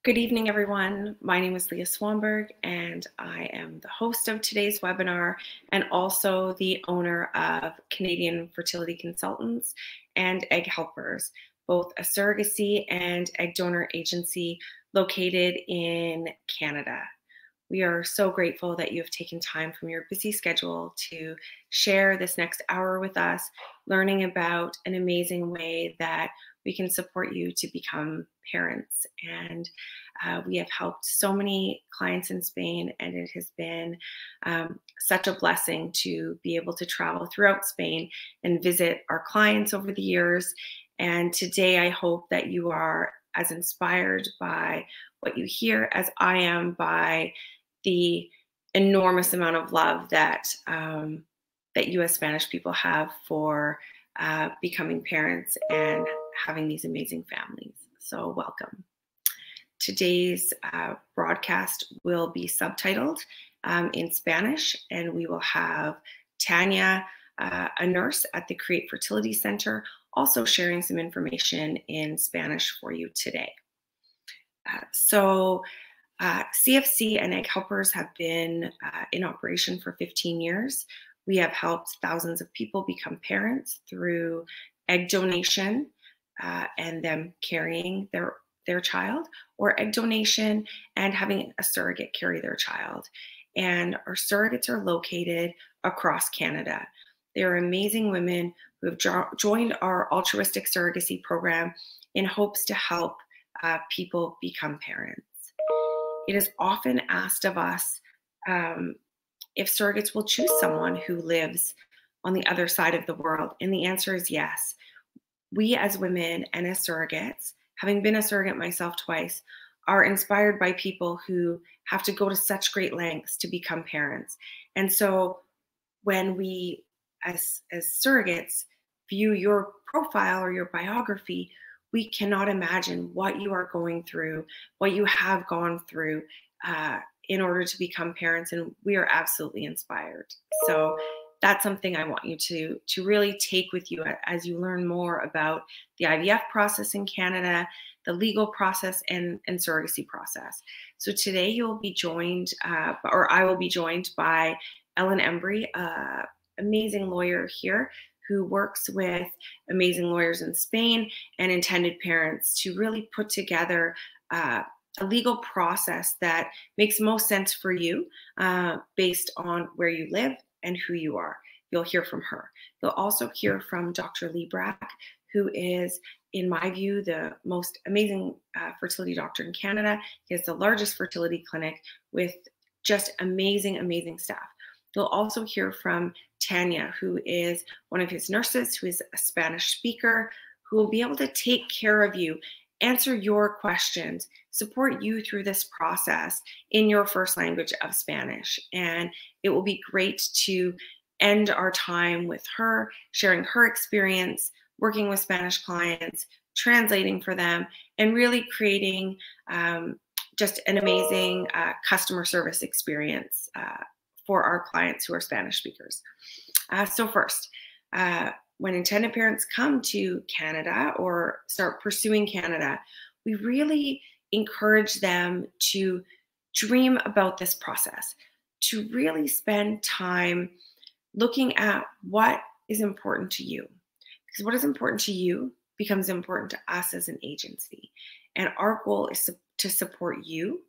Good evening, everyone. My name is Leia Swanberg, and I am the host of today's webinar and also the owner of Canadian Fertility Consultants and Egg Helpers, both a surrogacy and egg donor agency located in Canada. We are so grateful that you have taken time from your busy schedule to share this next hour with us, learning about an amazing way that we can support you to become parents. And we have helped so many clients in Spain, and it has been such a blessing to be able to travel throughout Spain and visit our clients over the years. And today I hope that you are as inspired by what you hear as I am by the enormous amount of love that that you as Spanish people have for becoming parents and having these amazing families. So welcome. Today's broadcast will be subtitled in Spanish, and we will have Tanya, a nurse at the Create Fertility Center, also sharing some information in Spanish for you today. CFC and Egg Helpers have been in operation for 15 years. We have helped thousands of people become parents through egg donation and them carrying their child, or egg donation and having a surrogate carry their child. And our surrogates are located across Canada. They are amazing women who have joined our altruistic surrogacy program in hopes to help people become parents. It is often asked of us if surrogates will choose someone who lives on the other side of the world, and the answer is yes. We as women and as surrogates, having been a surrogate myself twice, are inspired by people who have to go to such great lengths to become parents. And so when we, as surrogates, view your profile or your biography, we cannot imagine what you are going through, what you have gone through in order to become parents, and we are absolutely inspired. So that's something I want you to really take with you as you learn more about the IVF process in Canada, the legal process, and surrogacy process. So today you'll be joined, or I will be joined by Ellen Embury, amazing lawyer here, who works with amazing lawyers in Spain and intended parents to really put together a legal process that makes most sense for you based on where you live and who you are. You'll hear from her. You'll also hear from Dr. Librach, who is, in my view, the most amazing fertility doctor in Canada. He has the largest fertility clinic with just amazing, amazing staff. You'll also hear from Tanya, who is one of his nurses, who is a Spanish speaker, who will be able to take care of you, answer your questions, support you through this process in your first language of Spanish. And it will be great to end our time with her, sharing her experience, working with Spanish clients, translating for them, and really creating just an amazing customer service experience for our clients who are Spanish speakers. So first, when intended parents come to Canada or start pursuing Canada, we really encourage them to dream about this process, to really spend time looking at what is important to you. Because what is important to you becomes important to us as an agency. And our goal is to support you.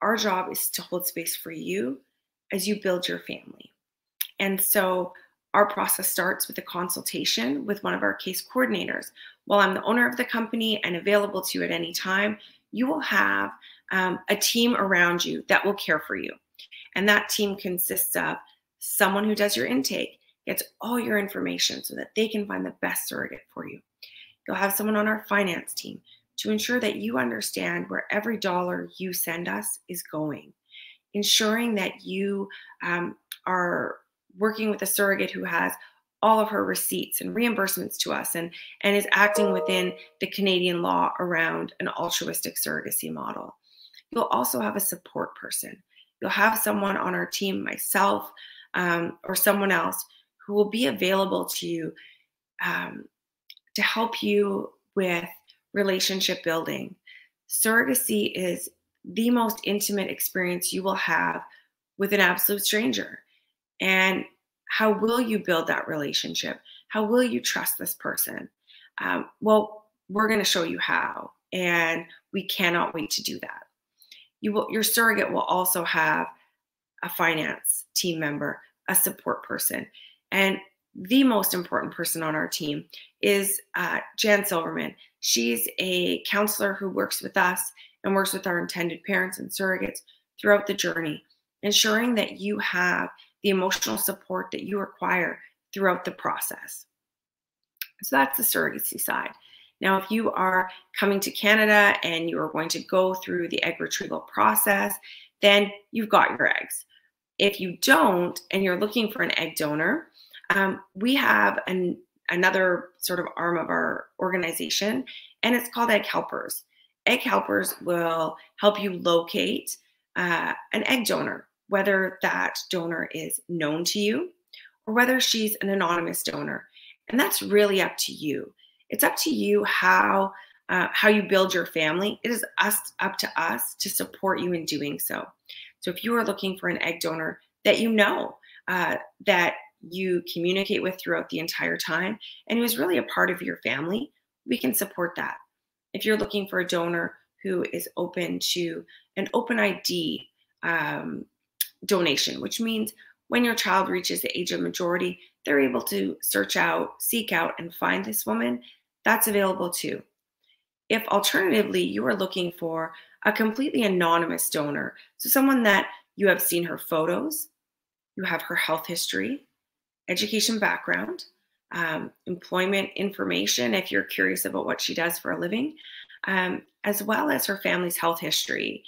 Our job is to hold space for you as you build your family. And so our process starts with a consultation with one of our case coordinators. While I'm the owner of the company and available to you at any time, you will have a team around you that will care for you. And that team consists of someone who does your intake, gets all your information so that they can find the best surrogate for you. You'll have someone on our finance team to ensure that you understand where every dollar you send us is going, ensuring that you are working with a surrogate who has all of her receipts and reimbursements to us and is acting within the Canadian law around an altruistic surrogacy model. You'll also have a support person. You'll have someone on our team, myself, or someone else who will be available to you to help you with relationship building, Surrogacy is the most intimate experience you will have with an absolute stranger. And how will you build that relationship? How will you trust this person? Well, we're going to show you how, and we cannot wait to do that. Your surrogate will also have a finance team member, a support person, and the most important person on our team is Jan Silverman. She's a counselor who works with us and works with our intended parents and surrogates throughout the journey, ensuring that you have the emotional support that you require throughout the process. So that's the surrogacy side. Now, if you are coming to Canada and you are going to go through the egg retrieval process, then you've got your eggs. If you don't, and you're looking for an egg donor, we have another sort of arm of our organization, and it's called Egg Helpers. Egg Helpers will help you locate an egg donor, whether that donor is known to you or whether she's an anonymous donor. And that's really up to you. It's up to you how you build your family. It is up to us to support you in doing so. So if you are looking for an egg donor that you know, that you communicate with throughout the entire time, and who's really a part of your family, we can support that. If you're looking for a donor who is open to an open ID donation, which means when your child reaches the age of majority, they're able to seek out, and find this woman, that's available too. If alternatively, you are looking for a completely anonymous donor, so someone that you have seen her photos, you have her health history, education background, employment information, if you're curious about what she does for a living, as well as her family's health history,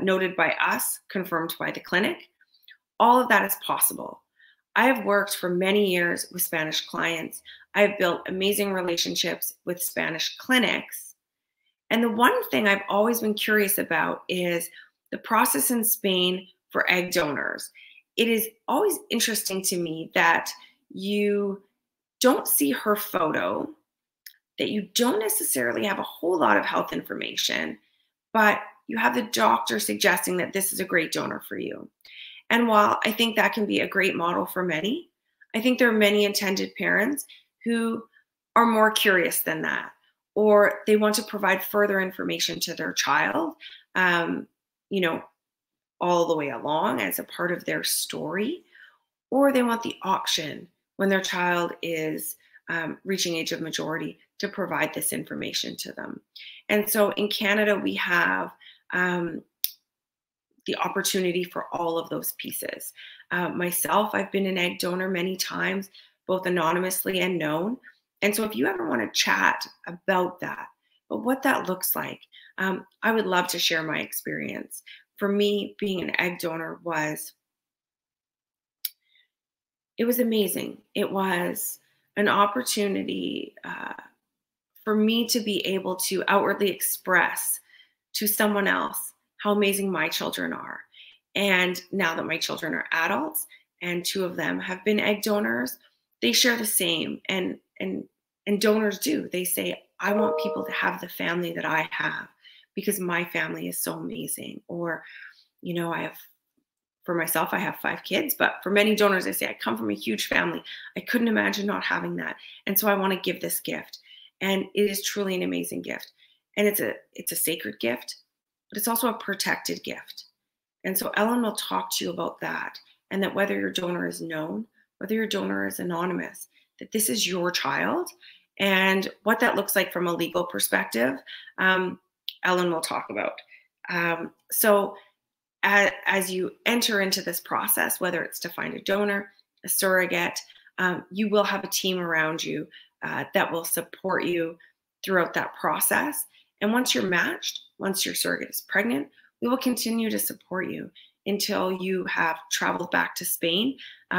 noted by us, confirmed by the clinic. All of that is possible. I have worked for many years with Spanish clients. I have built amazing relationships with Spanish clinics. And the one thing I've always been curious about is the process in Spain for egg donors. It is always interesting to me that you don't see her photo, that you don't necessarily have a whole lot of health information, but you have the doctor suggesting that this is a great donor for you. And while I think that can be a great model for many, I think there are many intended parents who are more curious than that, or they want to provide further information to their child, all the way along as a part of their story, or they want the option when their child is reaching age of majority to provide this information to them. And so in Canada, we have the opportunity for all of those pieces. Myself, I've been an egg donor many times, both anonymously and known. And so if you ever want to chat about that, but what that looks like, I would love to share my experience. For me, being an egg donor was amazing. It was an opportunity for me to be able to outwardly express to someone else how amazing my children are. And now that my children are adults and two of them have been egg donors, they share the same. And donors do. They say, I want people to have the family that I have because my family is so amazing. Or, for myself, I have 5 kids, but for many donors, they say, I come from a huge family. I couldn't imagine not having that. And so I want to give this gift. And it is truly an amazing gift. And it's a sacred gift, but it's also a protected gift. And so Ellen will talk to you about that, and that whether your donor is known, whether your donor is anonymous, that this is your child, and what that looks like from a legal perspective, Ellen will talk about. So as you enter into this process, whether it's to find a donor, a surrogate, you will have a team around you that will support you throughout that process. And once you're matched, once your surrogate is pregnant, we will continue to support you until you have traveled back to Spain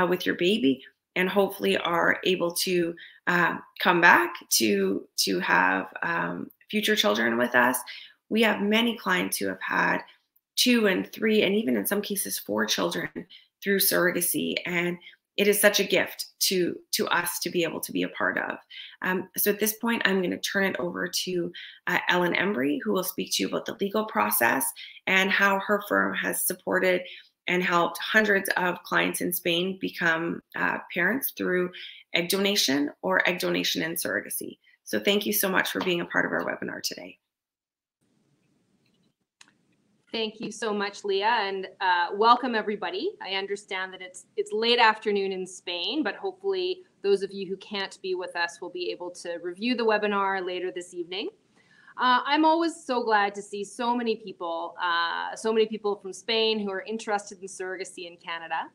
with your baby, and hopefully are able to come back to have future children with us. We have many clients who have had 2 and 3, and even in some cases 4 children through surrogacy. And it is such a gift to us to be able to be a part of. So at this point, I'm going to turn it over to Ellen Embury, who will speak to you about the legal process and how her firm has supported and helped hundreds of clients in Spain become parents through egg donation or egg donation and surrogacy. So thank you so much for being a part of our webinar today. Thank you so much, Leia, and welcome everybody. I understand that it's late afternoon in Spain, but hopefully those of you who can't be with us will be able to review the webinar later this evening. I'm always so glad to see so many people from Spain who are interested in surrogacy in Canada.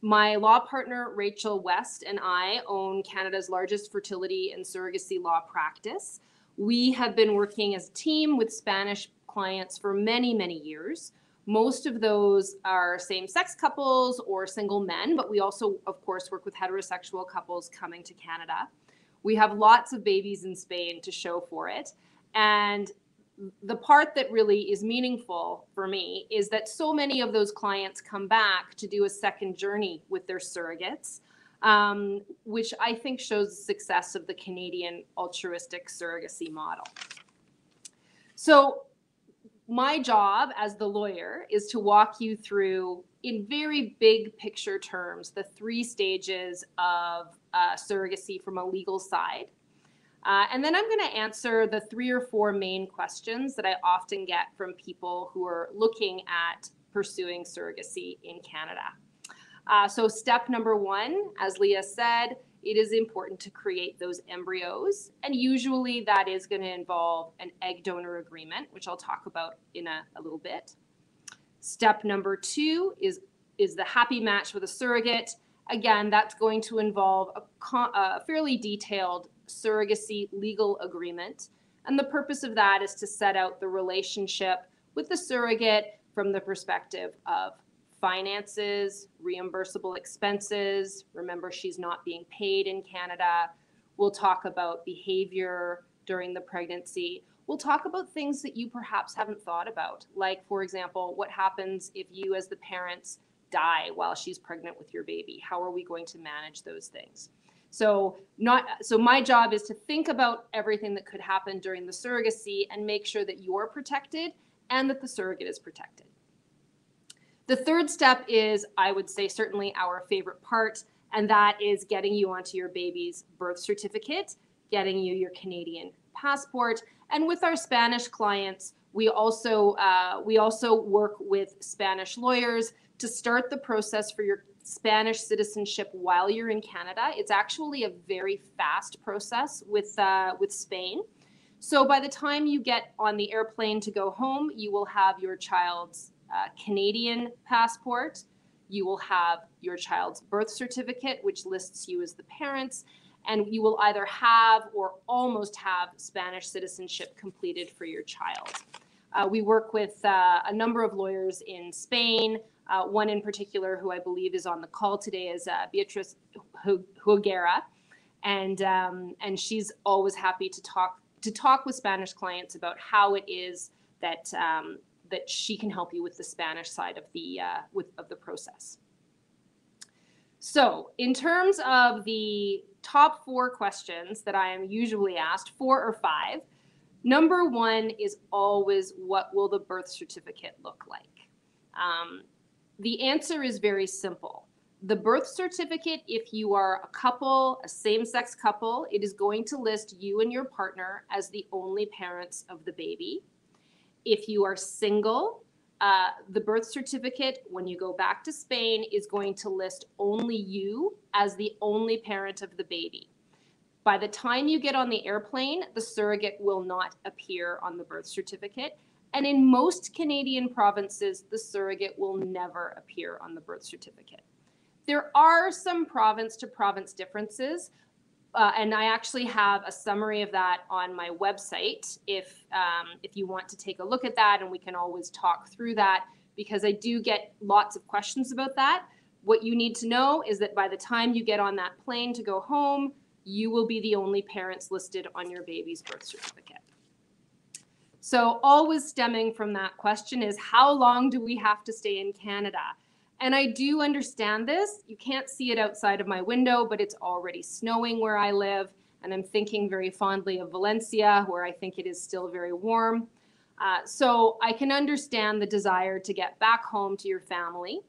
My law partner, Rachel West, and I own Canada's largest fertility and surrogacy law practice. We have been working as a team with Spanish clients for many, many years. Most of those are same-sex couples or single men, but we also, of course, work with heterosexual couples coming to Canada. We have lots of babies in Spain to show for it. And the part that really is meaningful for me is that so many of those clients come back to do a second journey with their surrogates, which I think shows the success of the Canadian altruistic surrogacy model. So my job as the lawyer is to walk you through, in very big picture terms, the 3 stages of surrogacy from a legal side. And then I'm going to answer the 3 or 4 main questions that I often get from people who are looking at pursuing surrogacy in Canada. So step number 1, as Leia said, it is important to create those embryos. And usually that is going to involve an egg donor agreement, which I'll talk about in a little bit. Step number 2 is the happy match with a surrogate. Again, that's going to involve a fairly detailed surrogacy legal agreement. And the purpose of that is to set out the relationship with the surrogate from the perspective of finances, reimbursable expenses. Remember, she's not being paid in Canada. We'll talk about behavior during the pregnancy. We'll talk about things that you perhaps haven't thought about, like, for example, what happens if you as the parents die while she's pregnant with your baby? How are we going to manage those things? So my job is to think about everything that could happen during the surrogacy and make sure that you're protected and that the surrogate is protected. The third step is, I would say, certainly our favorite part, and that is getting you onto your baby's birth certificate, getting you your Canadian passport. And with our Spanish clients, we also work with Spanish lawyers to start the process for your Spanish citizenship while you're in Canada. It's actually a very fast process with Spain. So by the time you get on the airplane to go home, you will have your child's Canadian passport. You will have your child's birth certificate, which lists you as the parents, and you will either have or almost have Spanish citizenship completed for your child. We work with a number of lawyers in Spain. One in particular, who I believe is on the call today, is Beatriz Huguera, and she's always happy to talk with Spanish clients about how it is that that she can help you with the Spanish side of the process. So, in terms of the top 4 questions that I am usually asked, 4 or 5, number 1 is always, what will the birth certificate look like? The answer is very simple. The birth certificate, if you are a couple, a same-sex couple, it is going to list you and your partner as the only parents of the baby. If you are single, the birth certificate, when you go back to Spain, is going to list only you as the only parent of the baby. By the time you get on the airplane, the surrogate will not appear on the birth certificate. And in most Canadian provinces, the surrogate will never appear on the birth certificate. There are some province-to-province differences, and I actually have a summary of that on my website if you want to take a look at that, and we can always talk through that, because I do get lots of questions about that. What you need to know is that by the time you get on that plane to go home, you will be the only parents listed on your baby's birth certificate. So always stemming from that question is, how long do we have to stay in Canada? And I do understand this. You can't see it outside of my window, but it's already snowing where I live. And I'm thinking very fondly of Valencia, where I think it is still very warm. So I can understand the desire to get back home to your family.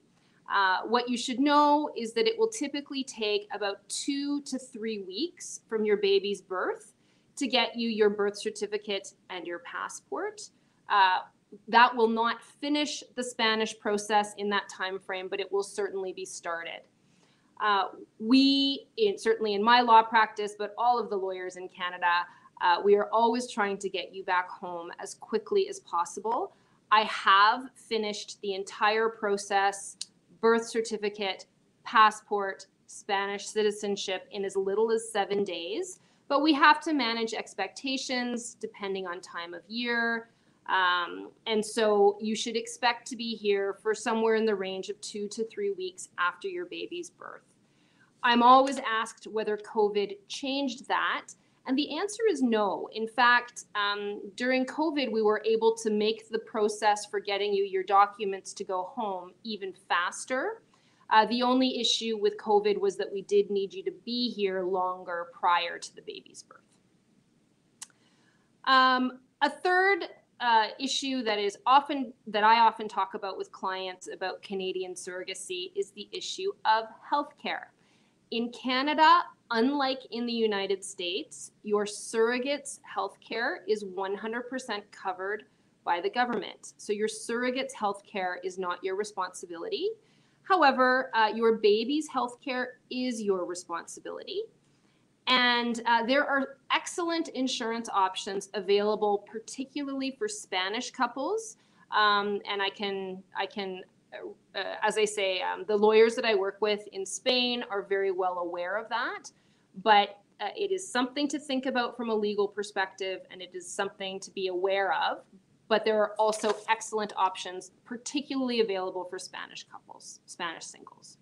What you should know is that it will typically take about 2 to 3 weeks from your baby's birth to get you your birth certificate and your passport. That will not finish the Spanish process in that time frame, but it will certainly be started. Certainly in my law practice, but all of the lawyers in Canada, we are always trying to get you back home as quickly as possible. I have finished the entire process, birth certificate, passport, Spanish citizenship, in as little as 7 days, but we have to manage expectations depending on time of year. And so you should expect to be here for somewhere in the range of 2 to 3 weeks after your baby's birth. I'm always asked whether COVID changed that, and the answer is no. In fact, during COVID, we were able to make the process for getting you your documents to go home even faster. The only issue with COVID was that we did need you to be here longer prior to the baby's birth. A third issue that I often talk about with clients about Canadian surrogacy is the issue of healthcare. In Canada, unlike in the United States, your surrogate's healthcare is 100% covered by the government. So your surrogate's healthcare is not your responsibility. However, your baby's healthcare is your responsibility. And there are excellent insurance options available, particularly for Spanish couples. And I can as I say, the lawyers that I work with in Spain are very well aware of that. But it is something to think about from a legal perspective, and it is something to be aware of. But there are also excellent options, particularly available for Spanish couples, Spanish singles.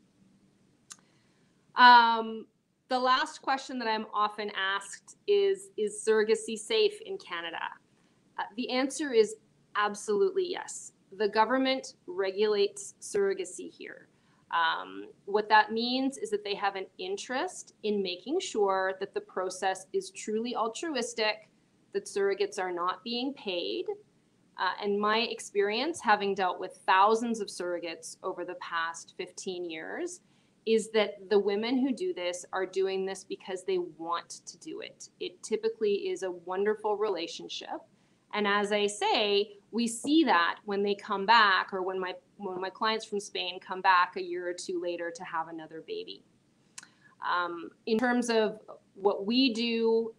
The last question that I'm often asked is surrogacy safe in Canada? The answer is absolutely yes. The government regulates surrogacy here. What that means is that they have an interest in making sure that the process is truly altruistic, that surrogates are not being paid. And my experience, having dealt with thousands of surrogates over the past 15 years, is that the women who do this are doing this because they want to do it. It typically is a wonderful relationship. And as I say, we see that when they come back, or when my clients from Spain come back a year or two later to have another baby. In terms of what we do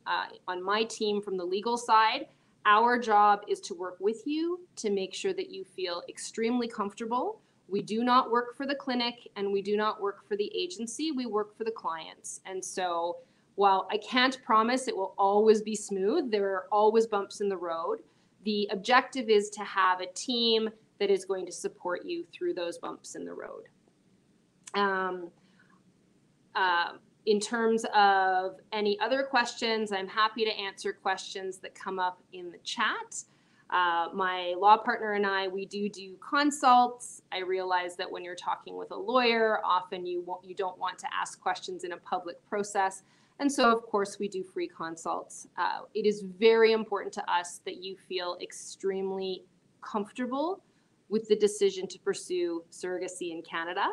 on my team from the legal side, our job is to work with you to make sure that you feel extremely comfortable. We do not work for the clinic, and we do not work for the agency. We work for the clients. And so while I can't promise it will always be smooth, there are always bumps in the road. The objective is to have a team that is going to support you through those bumps in the road. In terms of any other questions, I'm happy to answer questions that come up in the chat. My law partner and I, we do consults. I realize that when you're talking with a lawyer, often you don't want to ask questions in a public process. And so, of course, we do free consults. It is very important to us that you feel extremely comfortable with the decision to pursue surrogacy in Canada.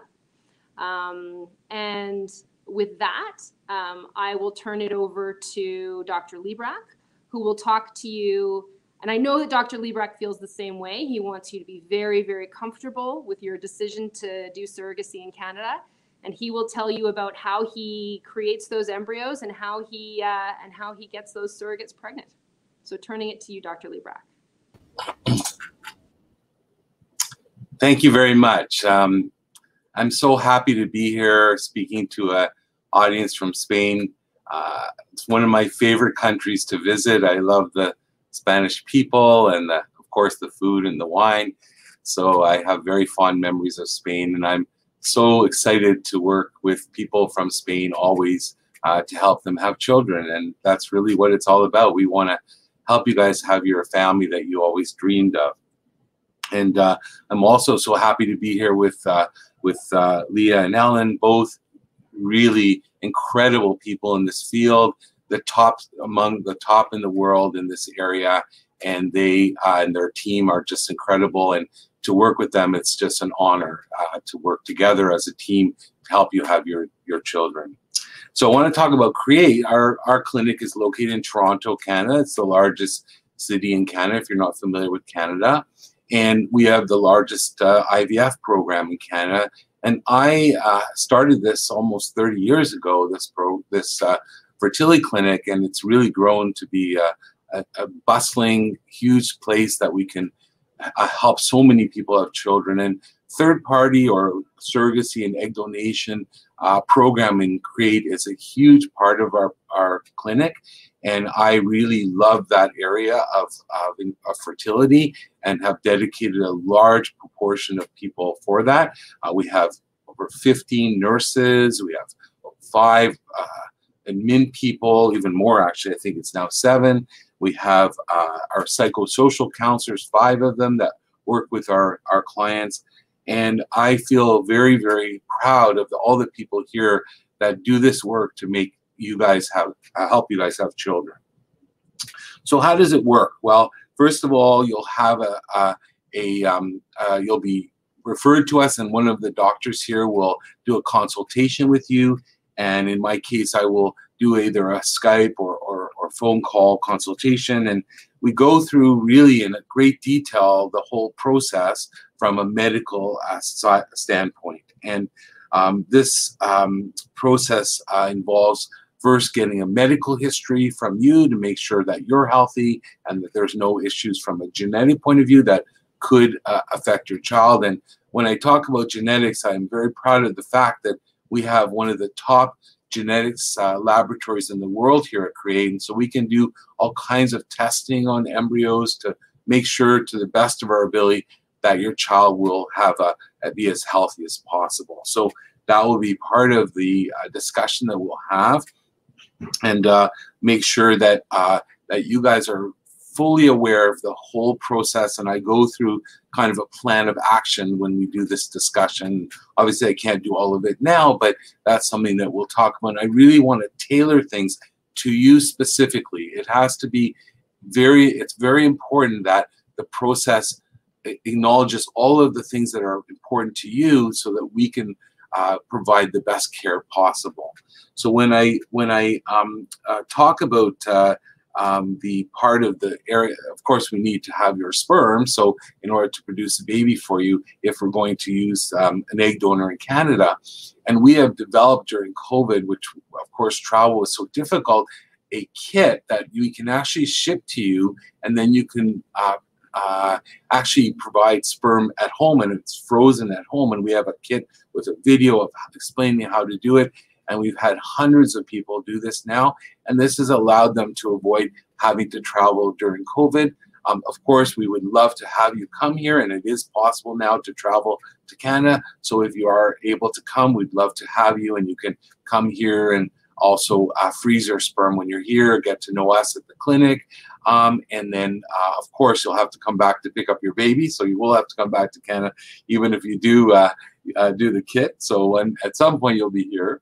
And with that, I will turn it over to Dr. Librach, who will talk to you. And I know that Dr. Librach feels the same way. He wants you to be very, very comfortable with your decision to do surrogacy in Canada. And he will tell you about how he creates those embryos and how he gets those surrogates pregnant. So turning it to you, Dr. Librach. Thank you very much. I'm so happy to be here speaking to an audience from Spain. It's one of my favorite countries to visit. I love the Spanish people and, of course, the food and the wine. So I have very fond memories of Spain, and I'm so excited to work with people from Spain always to help them have children. And that's really what it's all about. We want to help you guys have your family that you always dreamed of. And I'm also so happy to be here with with Leia and Ellen, both really incredible people in this field, the top among the top in the world in this area, and they and their team are just incredible. And to work with them, it's just an honor to work together as a team to help you have your children. So I want to talk about CREATE. Our clinic is located in Toronto, Canada. It's the largest city in Canada, if you're not familiar with Canada. And we have the largest IVF program in Canada. And I started this almost 30 years ago, this fertility clinic, and it's really grown to be a bustling, huge place that we can help so many people have children. And third-party or surrogacy and egg donation program in CREATE is a huge part of our clinic. And I really love that area of fertility and have dedicated a large proportion of people for that. We have over 15 nurses. We have 5 admin people, even more actually. I think it's now 7. We have our psychosocial counselors, 5 of them that work with our clients. And I feel very, very proud of all the people here that do this work to make you guys help you guys have children. So how does it work? Well, first of all, you'll have you'll be referred to us, and one of the doctors here will do a consultation with you. And in my case, I will do either a Skype or phone call consultation, and we go through really in a great detail the whole process from a medical standpoint. And this process involves first getting a medical history from you to make sure that you're healthy and that there's no issues from a genetic point of view that could affect your child. And when I talk about genetics, I'm very proud of the fact that we have one of the top genetics laboratories in the world here at CREATE. And so we can do all kinds of testing on embryos to make sure to the best of our ability that your child will have be as healthy as possible. So that will be part of the discussion that we'll have, and make sure that that you guys are fully aware of the whole process. And I go through kind of a plan of action when we do this discussion. Obviously, I can't do all of it now, but that's something that we'll talk about. I really want to tailor things to you specifically. It has to be it's very important that the process acknowledges all of the things that are important to you so that we can provide the best care possible. So when I talk about the part of the area, of course, we need to have your sperm. So in order to produce a baby for you, if we're going to use an egg donor in Canada, and we have developed during COVID, which of course travel was so difficult, a kit that we can actually ship to you, and then you can actually provide sperm at home, and it's frozen at home. And we have a kit with a video of explaining how to do it. And we've had hundreds of people do this now, and this has allowed them to avoid having to travel during COVID. Of course, we would love to have you come here, and it is possible now to travel to Canada. So if you are able to come, we'd love to have you, and you can come here and also freeze your sperm when you're here, get to know us at the clinic. And then, of course, you'll have to come back to pick up your baby. So you will have to come back to Canada, even if you do the kit. So at some point you'll be here.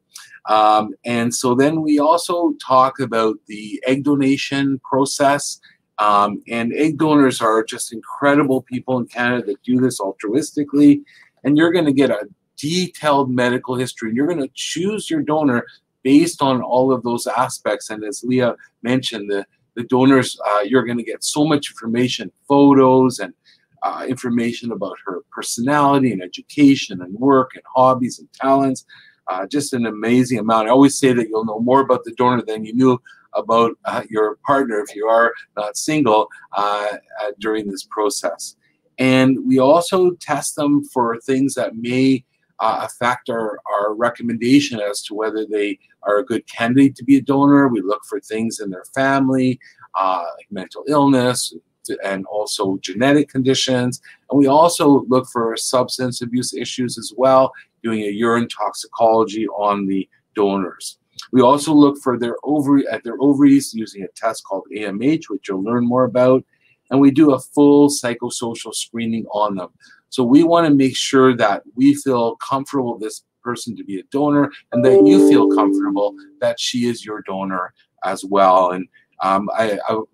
And so then we also talk about the egg donation process. And egg donors are just incredible people in Canada that do this altruistically. And you're going to get a detailed medical history. And you're going to choose your donor based on all of those aspects. And as Leia mentioned, the donors, you're going to get so much information, photos and information about her personality and education and work and hobbies and talents. Just an amazing amount. I always say that you'll know more about the donor than you knew about your partner if you are not single during this process. And we also test them for things that may affect our recommendation as to whether they are a good candidate to be a donor. We look for things in their family, like mental illness, and also genetic conditions. And we also look for substance abuse issues as well, doing a urine toxicology on the donors. We also look for their ovaries using a test called AMH, which you'll learn more about. And we do a full psychosocial screening on them. So we want to make sure that we feel comfortable this person to be a donor, and that you feel comfortable that she is your donor as well. And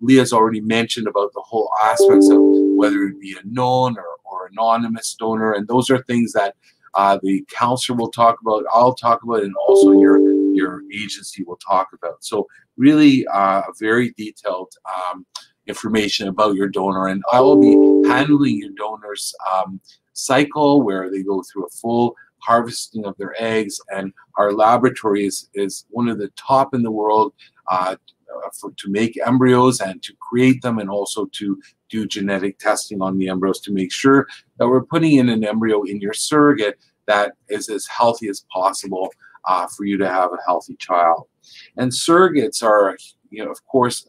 Leah's already mentioned about the whole aspects of whether it be a known or anonymous donor, and those are things that the counselor will talk about, I'll talk about, and also your agency will talk about. So really very detailed information about your donor, and I will be handling your donor's cycle, where they go through a full harvesting of their eggs, and our laboratory is one of the top in the world to make embryos and to create them, and also to do genetic testing on the embryos to make sure that we're putting in an embryo in your surrogate that is as healthy as possible for you to have a healthy child. And surrogates are, of course,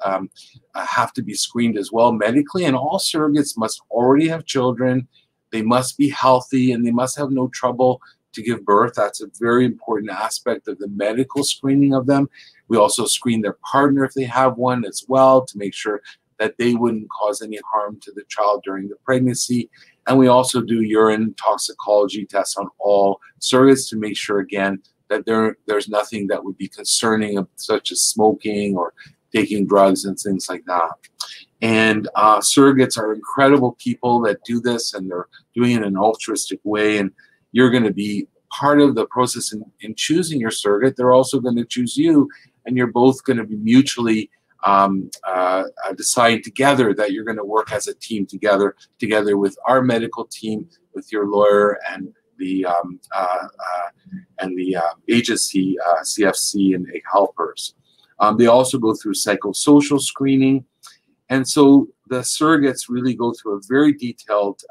have to be screened as well medically, and all surrogates must already have children. They must be healthy, and they must have no trouble to give birth. That's a very important aspect of the medical screening of them. We also screen their partner if they have one as well, to make sure that they wouldn't cause any harm to the child during the pregnancy. And we also do urine toxicology tests on all surrogates to make sure, again, that there's nothing that would be concerning, such as smoking or taking drugs and things like that. And surrogates are incredible people that do this, and they're doing it in an altruistic way. And you're going to be part of the process in choosing your surrogate. They're also going to choose you, and you're both going to be mutually decide together that you're going to work as a team together with our medical team, with your lawyer, and the agency, CFC, and egg helpers. They also go through psychosocial screening, and so the surrogates really go through a very detailed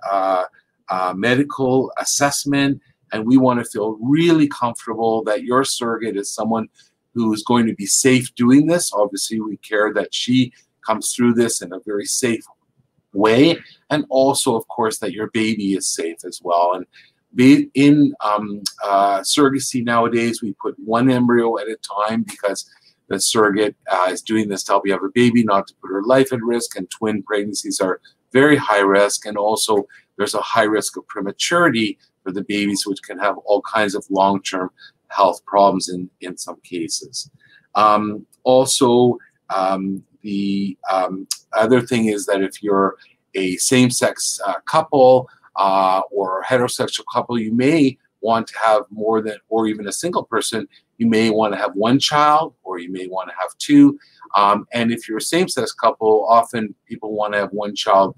medical assessment, and we want to feel really comfortable that your surrogate is someone who is going to be safe doing this. Obviously, we care that she comes through this in a very safe way, and also, of course, that your baby is safe as well. And in surrogacy nowadays, we put one embryo at a time, because the surrogate is doing this to help you have a baby, not to put her life at risk, and twin pregnancies are very high risk, and also there's a high risk of prematurity for the babies, which can have all kinds of long-term health problems in some cases. Also, the other thing is that if you're a same-sex couple or heterosexual couple, you may want to have more than, or even a single person, you may want to have one child, or you may want to have two. And if you're a same-sex couple, often people want to have one child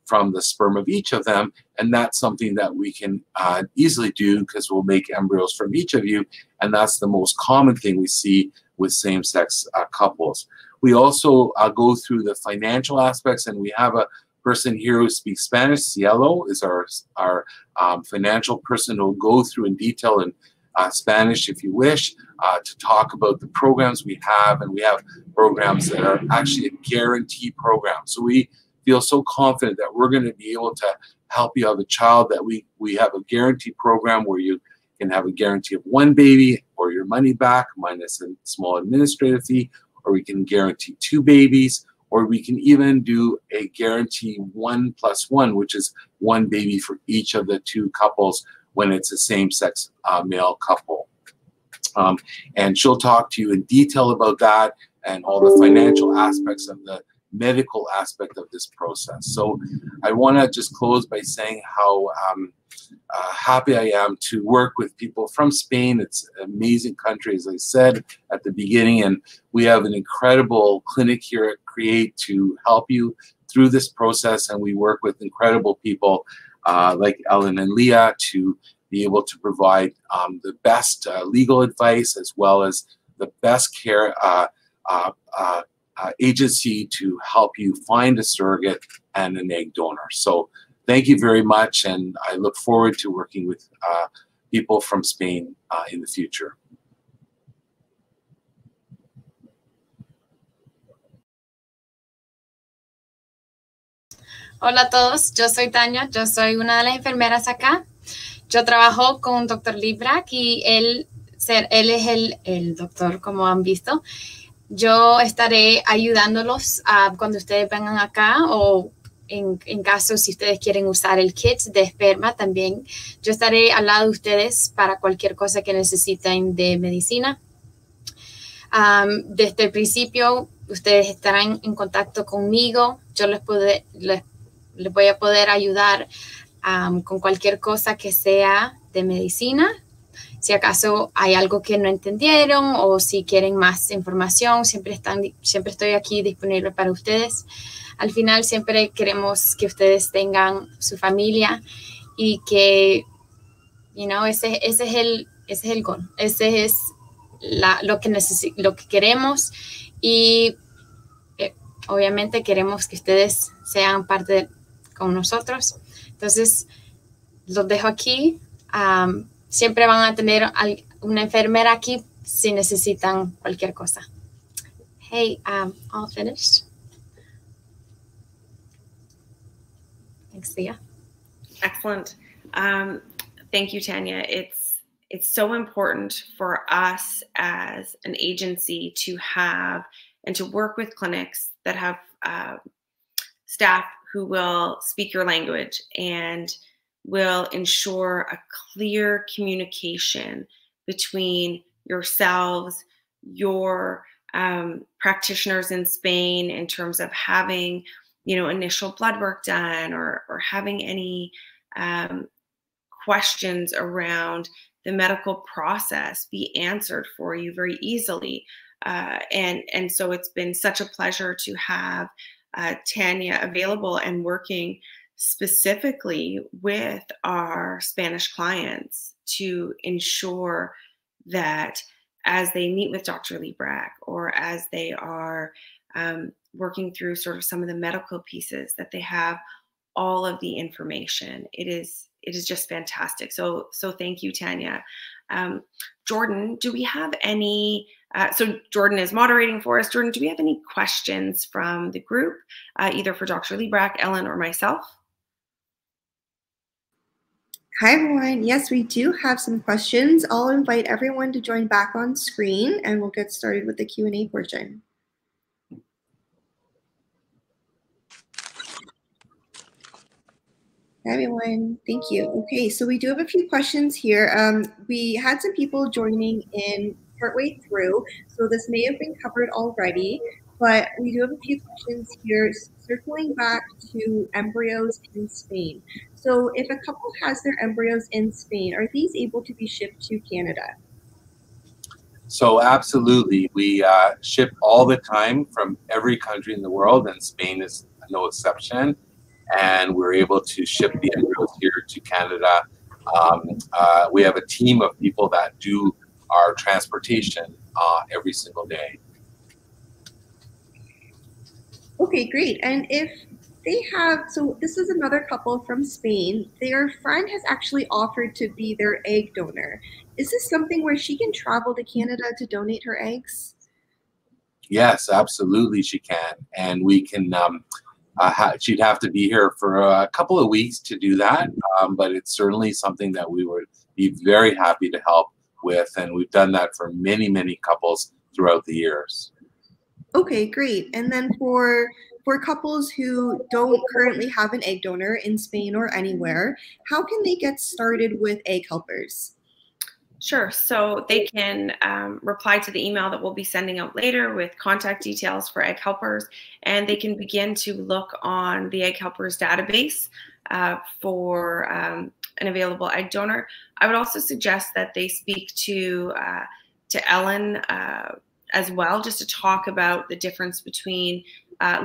from the sperm of each of them, and that's something that we can easily do, because we'll make embryos from each of you, and that's the most common thing we see with same-sex couples. We also go through the financial aspects, and we have a person here who speaks Spanish. Cielo is our financial person who will go through in detail in Spanish, if you wish, to talk about the programs we have, and we have programs that are actually a guarantee program. So we feel so confident that we're going to be able to help you have a child, that we have a guarantee program where you can have a guarantee of one baby, or your money back minus a small administrative fee, or we can guarantee two babies, or we can even do a guarantee 1+1, which is one baby for each of the two couples when it's a same-sex male couple. And she'll talk to you in detail about that and all the financial aspects of the medical aspect of this process. So I want to just close by saying how happy I am to work with people from Spain. It's an amazing country, as I said at the beginning, and we have an incredible clinic here at Create to help you through this process, and we work with incredible people like Ellen and Leia to be able to provide the best legal advice, as well as the best care agency to help you find a surrogate and an egg donor. So thank you very much, and I look forward to working with people from Spain in the future. Hola a todos, yo soy Tania, yo soy una de las enfermeras acá. Yo trabajo con Dr. Librach y él es el doctor, como han visto. Yo estaré ayudándolos cuando ustedes vengan acá o en caso si ustedes quieren usar el kit de esperma también. Yo estaré al lado de ustedes para cualquier cosa que necesiten de medicina. Desde el principio, ustedes estarán en contacto conmigo. Yo les voy a poder ayudar con cualquier cosa que sea de medicina. Si acaso hay algo que no entendieron o si quieren más información, siempre estoy aquí disponible para ustedes. Al final siempre queremos que ustedes tengan su familia y que, ese es el goal. Ese es lo que queremos y obviamente queremos que ustedes sean parte con nosotros. Entonces, los dejo aquí. Siempre van a tener una enfermera aquí si necesitan cualquier cosa. Hey, all finished. Thanks, Leia. Excellent. Thank you, Tanya. It's so important for us as an agency to have and to work with clinics that have staff who will speak your language and will ensure a clear communication between yourselves, your practitioners in Spain in terms of having, initial blood work done or having any questions around the medical process be answered for you very easily. And so it's been such a pleasure to have Tanya available and working specifically with our Spanish clients to ensure that as they meet with Dr. Librach or as they are working through sort of some of the medical pieces, that they have all of the information. It is just fantastic. So thank you, Tanya. Jordan, do we have any, so Jordan is moderating for us. Jordan, do we have any questions from the group, either for Dr. Librach, Ellen, or myself? Hi, everyone. Yes, we do have some questions. I'll invite everyone to join back on screen, and we'll get started with the Q&A portion. Hi, everyone. Thank you. Okay, so we do have a few questions here. We had some people joining in partway through, so this may have been covered already, but we do have a few questions here circling back to embryos in Spain. So if a couple has their embryos in Spain, are these able to be shipped to Canada? So absolutely. We ship all the time from every country in the world, and Spain is no exception. And we're able to ship the embryos here to Canada. We have a team of people that do our transportation every single day. Okay, great. And if they have, so this is another couple from Spain. Their friend has actually offered to be their egg donor. Is this something where she can travel to Canada to donate her eggs? Yes, absolutely she can. And we can, she'd have to be here for a couple of weeks to do that. But it's certainly something that we would be very happy to help with. And we've done that for many, many couples throughout the years. Okay, great. And then for couples who don't currently have an egg donor in Spain or anywhere, how can they get started with egg helpers? Sure. So they can reply to the email that we'll be sending out later with contact details for egg helpers, and they can begin to look on the egg helpers database for an available egg donor. I would also suggest that they speak to Ellen as well, just to talk about the difference between,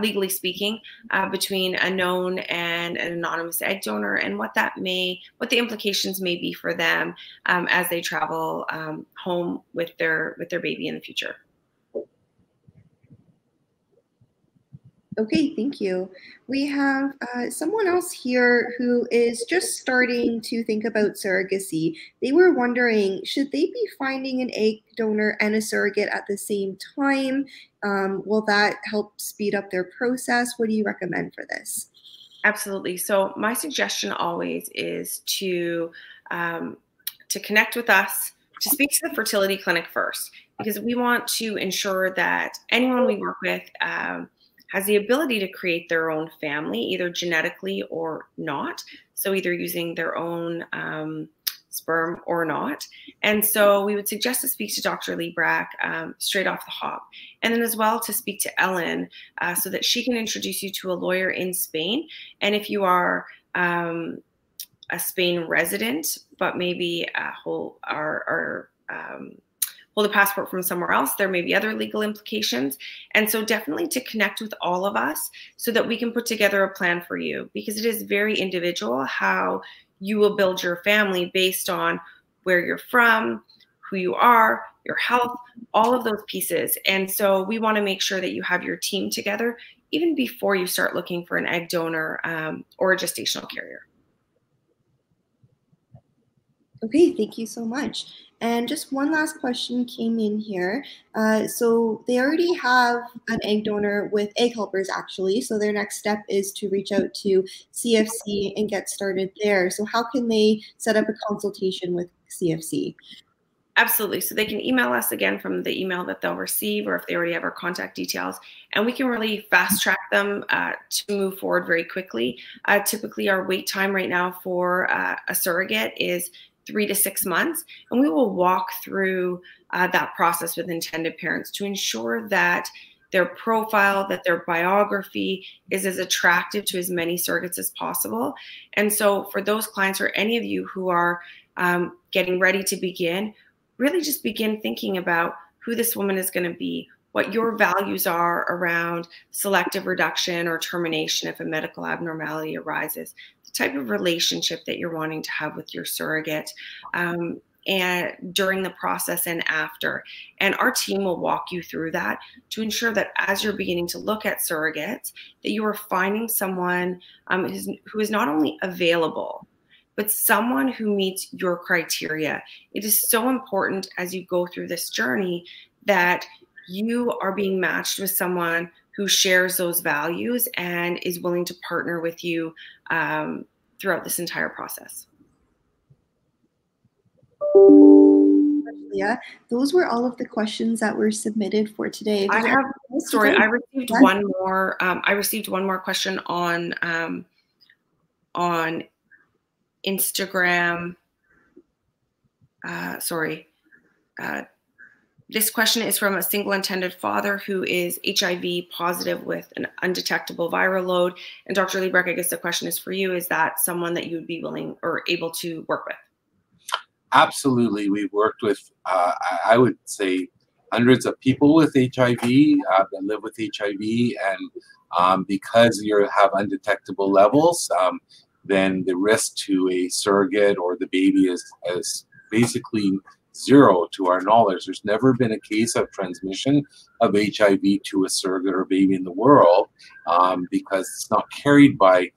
legally speaking, between a known and an anonymous egg donor, and what the implications may be for them as they travel home with their baby in the future. Okay, thank you. We have someone else here who is just starting to think about surrogacy. They were wondering, should they be finding an egg donor and a surrogate at the same time? Will that help speed up their process? What do you recommend for this? Absolutely. So my suggestion always is to connect with us, to speak to the fertility clinic first, because we want to ensure that anyone we work with has the ability to create their own family, either genetically or not. So either using their own sperm or not. And so we would suggest to speak to Dr. Librach straight off the hop. And then as well to speak to Ellen so that she can introduce you to a lawyer in Spain. And if you are a Spain resident, but maybe hold a passport from somewhere else, there may be other legal implications. And so definitely to connect with all of us so that we can put together a plan for you, because it is very individual how you will build your family based on where you're from, who you are, your health, all of those pieces. And so we want to make sure that you have your team together even before you start looking for an egg donor or a gestational carrier. Okay, thank you so much. And just one last question came in here. So they already have an egg donor with egg helpers, actually. So their next step is to reach out to CFC and get started there. So how can they set up a consultation with CFC? Absolutely. So they can email us again from the email that they'll receive, or if they already have our contact details, and we can really fast track them to move forward very quickly. Typically, our wait time right now for a surrogate is 3 to 6 months, and we will walk through that process with intended parents to ensure that their profile, that their biography is as attractive to as many surrogates as possible. And so for those clients or any of you who are getting ready to begin, really just begin thinking about who this woman is going to be, what your values are around selective reduction or termination if a medical abnormality arises, the type of relationship that you're wanting to have with your surrogate, and during the process and after. And our team will walk you through that to ensure that as you're beginning to look at surrogates, that you are finding someone who is not only available, but someone who meets your criteria. It is so important as you go through this journey that you are being matched with someone who shares those values and is willing to partner with you throughout this entire process. Yeah, those were all of the questions that were submitted for today. I received one more. I received one more question on Instagram. This question is from a single intended father who is HIV positive with an undetectable viral load. And Dr. Librach, I guess the question is for you. Is that someone that you would be willing or able to work with? Absolutely. We've worked with, I would say, hundreds of people with HIV that live with HIV. And because you have undetectable levels, then the risk to a surrogate or the baby is basically zero to our knowledge. There's never been a case of transmission of HIV to a surrogate or baby in the world because it's not carried by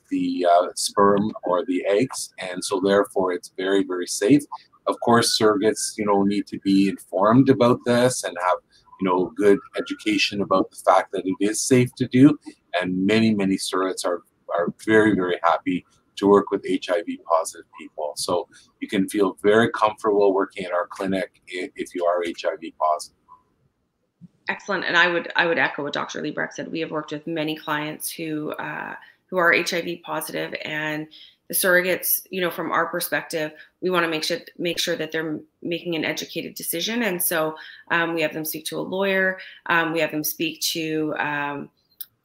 the sperm or the eggs, and so therefore it's very, very safe. Of course, surrogates, need to be informed about this and have, good education about the fact that it is safe to do, and many, many surrogates are very, very happy to work with HIV positive people. So you can feel very comfortable working at our clinic if you are HIV positive. Excellent. And I would echo what Dr. Librach said. We have worked with many clients who are HIV positive, and the surrogates, from our perspective, we want to make sure that they're making an educated decision. And so we have them speak to a lawyer. We have them speak to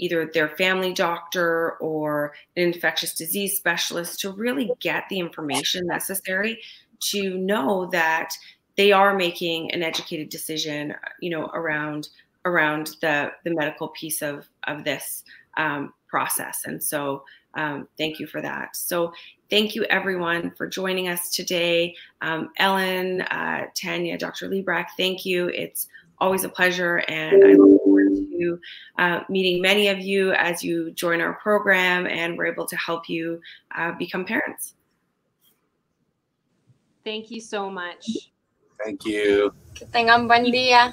either their family doctor or an infectious disease specialist to really get the information necessary to know that they are making an educated decision, around the medical piece of this process. And so thank you for that. So thank you everyone for joining us today. Ellen, Tanya, Dr. Librach, thank you. It's always a pleasure, and I look forward to meeting many of you as you join our program and we're able to help you become parents. Thank you so much. Thank you. Que tengan buen día.